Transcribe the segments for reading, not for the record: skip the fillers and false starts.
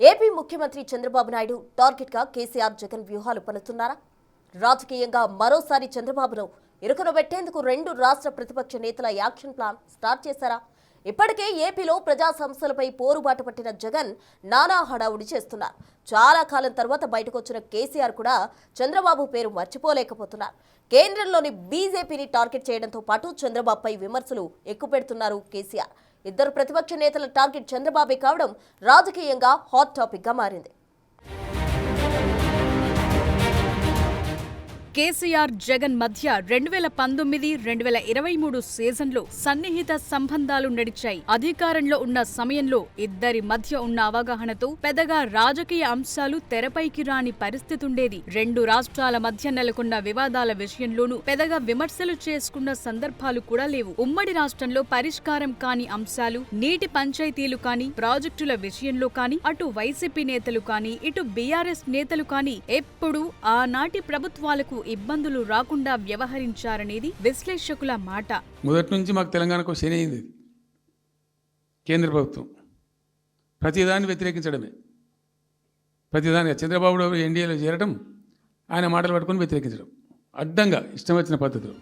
AP ముఖ్యమంత్రి చంద్రబాబు నాయుడు టార్గెట్గా కేసీఆర్ జగన్ వ్యూహాలు పన్నుతున్నారా? రాజకీయంగా మరోసారి చంద్రబాబును ఇరుకునబెట్టేందుకు రెండు రాష్ట్ర ప్రతిపక్ష నేతల యాక్షన్ ప్లాన్ స్టార్ట్ చేశారా? ఇప్పటికే ఏపీలో ప్రజా సమస్యలపై పోరుబాట పట్టిన జగన్ నానా హడావుడి చేస్తున్నారు. చాలా కాలం తర్వాత బయటకు వచ్చిన కేసీఆర్ కూడా చంద్రబాబు పేరు మర్చిపోలేకపోతున్నారు. కేంద్రంలోని బీజేపీని టార్గెట్ చేయడంతో పాటు చంద్రబాబుపై విమర్శలు ఎక్కుపెడుతున్నారు కేసీఆర్. ఇద్దరు ప్రతిపక్ష నేతల టార్గెట్ చంద్రబాబే కావడం రాజకీయంగా హాట్ టాపిక్ గా మారింది. కేసీఆర్ జగన్ మధ్య 2019-2023 సీజన్లో సన్నిహిత సంబంధాలు నడిచాయి. అధికారంలో ఉన్న సమయంలో ఇద్దరి మధ్య ఉన్న అవగాహనతో పెద్దగా రాజకీయ అంశాలు తెరపైకి రాని పరిస్థితుండేది. రెండు రాష్ట్రాల మధ్య నెలకొన్న వివాదాల విషయంలోనూ పెద్దగా విమర్శలు చేసుకున్న సందర్భాలు కూడా లేవు. ఉమ్మడి రాష్ట్రంలో పరిష్కారం కాని అంశాలు, నీటి పంచాయతీలు కాని, ప్రాజెక్టుల విషయంలో కాని, అటు వైసీపీ నేతలు కాని, ఇటు బీఆర్ఎస్ నేతలు కాని ఎప్పుడూ ఆనాటి ప్రభుత్వాలకు ఇబ్బందులు రాకుండా వ్యవహరించారనేది విశ్లేషకుల మాట. మొదటి నుంచి మాకు తెలంగాణకు శని అయింది. కేంద్ర ప్రభుత్వం ప్రతిదాన్ని వ్యతిరేకించడమే. ప్రతిదాన్ని చంద్రబాబు ఎన్డీఏలో చేరడం, ఆయన మాటలు పట్టుకొని వ్యతిరేకించడం, అడ్డంగా ఇష్టం వచ్చిన పద్ధతిలో.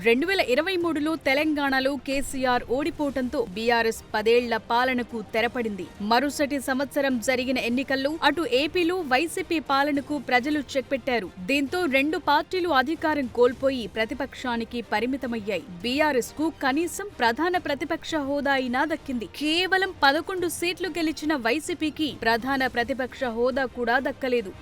2023లో తెలంగాణలో కేసీఆర్ ఓడిపోవడంతో బీఆర్ఎస్ 10 ఏళ్ల పాలనకు తెరపడింది. మరుసటి సంవత్సరం జరిగిన ఎన్నికల్లో అటు ఏపీలో వైసీపీ పాలనకు ప్రజలు చెక్ పెట్టారు. దీంతో రెండు పార్టీలు అధికారం కోల్పోయి ప్రతిపక్షానికి పరిమితమయ్యాయి. బీఆర్ఎస్ కు కనీసం ప్రధాన ప్రతిపక్ష హోదా అయినా దక్కింది. కేవలం 11 సీట్లు గెలిచిన వైసీపీకి ప్రధాన ప్రతిపక్ష హోదా కూడా దక్కలేదు.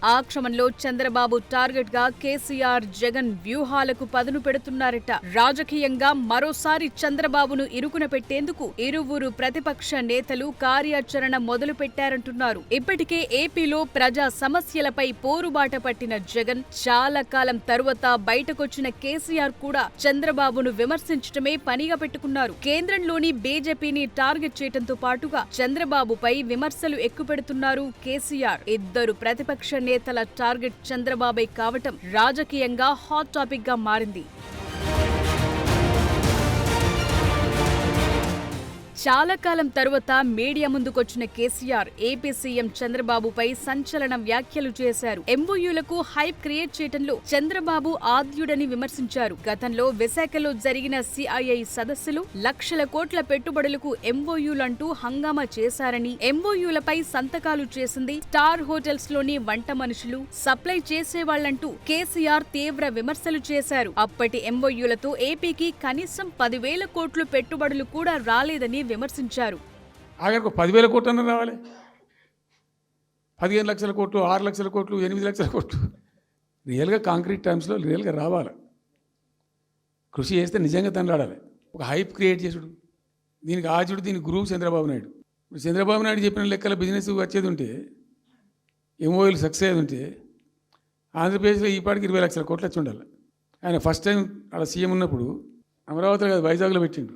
ఆ క్రమంలో చంద్రబాబు టార్గెట్ గా కేసీఆర్ జగన్ వ్యూహాలకు పదును పెడుతున్నారట. రాజకీయంగా మరోసారి చంద్రబాబును ఇరుకున పెట్టేందుకు ఇరువురు ప్రతిపక్ష నేతలు కార్యాచరణ మొదలు పెట్టారంటున్నారు. ఇప్పటికే ఏపీలో ప్రజా సమస్యలపై పోరుబాట పట్టిన జగన్ చాలా కాలం తరువాత బయటకొచ్చిన కేసీఆర్ కూడా చంద్రబాబును విమర్శించడమే పనిగా పెట్టుకున్నారు. కేంద్రంలోని బీజేపీని టార్గెట్ చేయడంతో పాటుగా చంద్రబాబుపై విమర్శలు ఎక్కుపెడుతున్నారు కేసీఆర్. ఇద్దరు ప్రతిపక్ష నేతల టార్గెట్ చంద్రబాబే కావటం రాజకీయంగా హాట్ టాపిక్ గా మారింది. చాలా కాలం తరువాత మీడియా ముందుకొచ్చిన కేసీఆర్ ఏపీ సీఎం చంద్రబాబుపై సంచలన వ్యాఖ్యలు చేశారు. ఎంఓయూలకు హైప్ క్రియేట్ చేయడంలో చంద్రబాబు ఆద్యుడని విమర్శించారు. గతంలో విశాఖలో జరిగిన సిఐఐ సదస్సులో లక్షల కోట్ల పెట్టుబడులకు ఎంఓయూలంటూ హంగామా చేశారని, ఎంఓయూలపై సంతకాలు చేసింది స్టార్ హోటల్స్ లోని వంట మనుషులు, సప్లై చేసేవాళ్లంటూ కేసీఆర్ తీవ్ర విమర్శలు చేశారు. అప్పటి ఎంఓయూలతో ఏపీకి కనీసం 10,000 కోట్లు పెట్టుబడులు కూడా రాలేదని విమర్శించారు. ఆఖరికి 10,000 కోట్లు అన్న రావాలి. 15 లక్షల కోట్లు, 6 లక్షల కోట్లు, 8 లక్షల కోట్లు రియల్గా కాంక్రీట్ టైమ్స్లో రియల్గా రావాలి. కృషి చేస్తే నిజంగా తండ్రాడాలి. ఒక హైప్ క్రియేట్ చేసుడు, దీనికి ఆచుడు, దీనికి గురువు చంద్రబాబు నాయుడు. ఇప్పుడు చంద్రబాబు నాయుడు చెప్పిన లెక్కల బిజినెస్ వచ్చేది ఉంటే, ఎంఓఎల్ సక్సెస్ అయ్యేది ఉంటే ఆంధ్రప్రదేశ్లో ఈ పాటికి 20 లక్షల కోట్లు వచ్చి ఉండాలి. ఆయన ఫస్ట్ టైం అలా సీఎం ఉన్నప్పుడు అమరావతిలో కాదు వైజాగ్లో పెట్టిండు.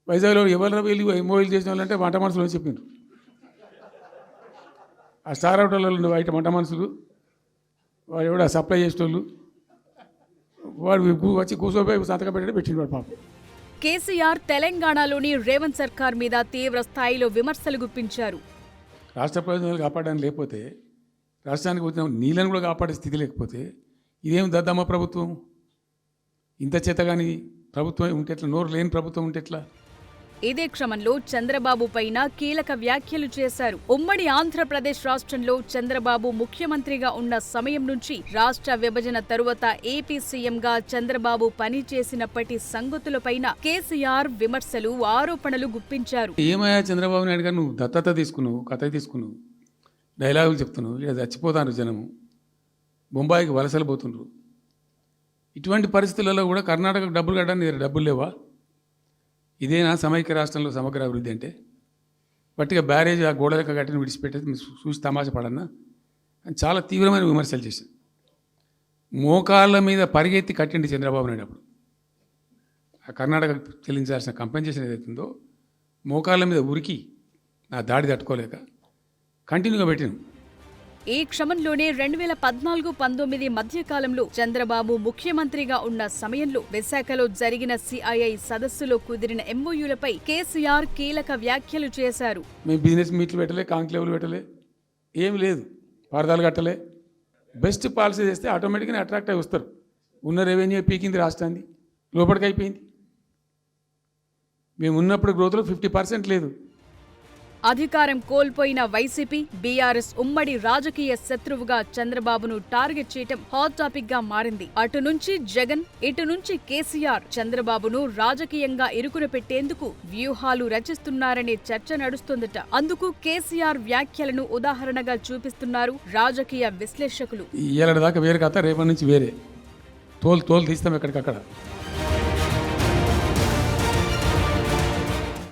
వైజాగ్లో ఎవరు వెళ్ళి ఎంఓఎల్ చేసిన వాళ్ళంటే వంట మనుషులు అని చెప్పిండ్రు. ఆ స్టార్ హోటల్లో ఉన్న బయట వంట మనుషులు, వాడు ఎవడ సప్లై చేసేటోళ్ళు, వాడు వచ్చి కూర్చోపోయి సంతకం పెట్టడం పెట్టిండు వాడు పాపం. కేసీఆర్ తెలంగాణలోని రేవంత్ సర్కార్ మీద తీవ్ర స్థాయిలో విమర్శలు గుప్పించారు. రాష్ట్ర ప్రయోజనాలు కాపాడడానికి లేకపోతే, రాష్ట్రానికి వచ్చిన నీళ్ళను కూడా కాపాడే స్థితి లేకపోతే ఇదేం దద్దమ్మ ప్రభుత్వం? ఇంత చేతగాని ప్రభుత్వం ఉంటే ఎట్లా? నోరు లేని ప్రభుత్వం ఉంటే ఎట్లా? ఇదే క్రమంలో చంద్రబాబు పైన కీలక వ్యాఖ్యలు చేశారు. ఉమ్మడి ఆంధ్రప్రదేశ్ రాష్ట్రంలో చంద్రబాబు ముఖ్యమంత్రిగా ఉన్న సమయం నుంచి రాష్ట్ర విభజన తరువాత ఏపీ సీఎంగా చంద్రబాబు పనిచేసినప్పటి సంగతులపైన కేసీఆర్ విమర్శలు, ఆరోపణలు గుప్పించారు. ఏమయ్యా చంద్రబాబు నాయుడు గారు, నువ్వు దత్తత తీసుకున్నావు, కథ తీసుకున్నావు, డైలాగులు చెప్తున్నావు, ఇక్కడ చచ్చిపోతాను జనము, బొంబాయికి వలసలు పోతుండ్రు. ఇటువంటి పరిస్థితులలో కూడా కర్ణాటకకు డబ్బులు కట్టడానికి డబ్బులు లేవా? ఇదేనా సమైక్య రాష్ట్రంలో సమగ్ర అభివృద్ధి అంటే? బట్టిగా బ్యారేజ్ ఆ గోడలకు కట్టిన విడిచిపెట్టేది చూసి తమాషా పడన్నా అని చాలా తీవ్రమైన విమర్శలు చేశాను. మోకాళ్ళ మీద పరిగెత్తి కట్టిండి చంద్రబాబు నాయుడు. అప్పుడు ఆ కర్ణాటక చెల్లించాల్సిన కంపెన్సేషన్ ఏదైతుందో మోకాళ్ళ మీద ఉరికి నా దాడి తట్టుకోలేక కంటిన్యూగా పెట్టాను. ఈ క్రమంలోనే 2014-19 మధ్యకాలంలో చంద్రబాబు ముఖ్యమంత్రిగా ఉన్న సమయంలో విశాఖలో జరిగిన సిఐఐ సదస్సులో కుదిరిన ఎంఓయూలపై కేసీఆర్ కీలక వ్యాఖ్యలు చేశారు. మేము బిజినెస్ మీట్లు పెట్టలే, కాంక్లేవ్లు పెట్టలే, ఏమి లేదు, పరదాలు కట్టలే. బెస్ట్ పాలసీ చేస్తే ఆటోమేటిక్గా అట్రాక్ట్ అయి వస్తారు. ఉన్న రెవెన్యూ పీకింది రాష్ట్రాన్ని, లోపలికి అయిపోయింది. మేము ఉన్నప్పుడు గ్రోత్లో 50% లేదు. అధికారం కోల్పోయిన వైసీపీ, బీఆర్ఎస్ ఉమ్మడి రాజకీయ శత్రువుగా చంద్రబాబును టార్గెట్ చేయటం హాట్ టాపిక్ గా మారింది. అటు నుంచి జగన్, ఇటు నుంచి కేసీఆర్ చంద్రబాబును రాజకీయంగా ఇరుకున పెట్టేందుకు వ్యూహాలు రచిస్తున్నారనే చర్చ నడుస్తోందట. అందుకు కేసీఆర్ వ్యాఖ్యలను ఉదాహరణగా చూపిస్తున్నారు రాజకీయ విశ్లేషకులు. ఇయ్యాలటి దాకా వేరే కథ, రేపటి నుంచి వేరే తోలు తీస్తాం ఎక్కడికక్కడ.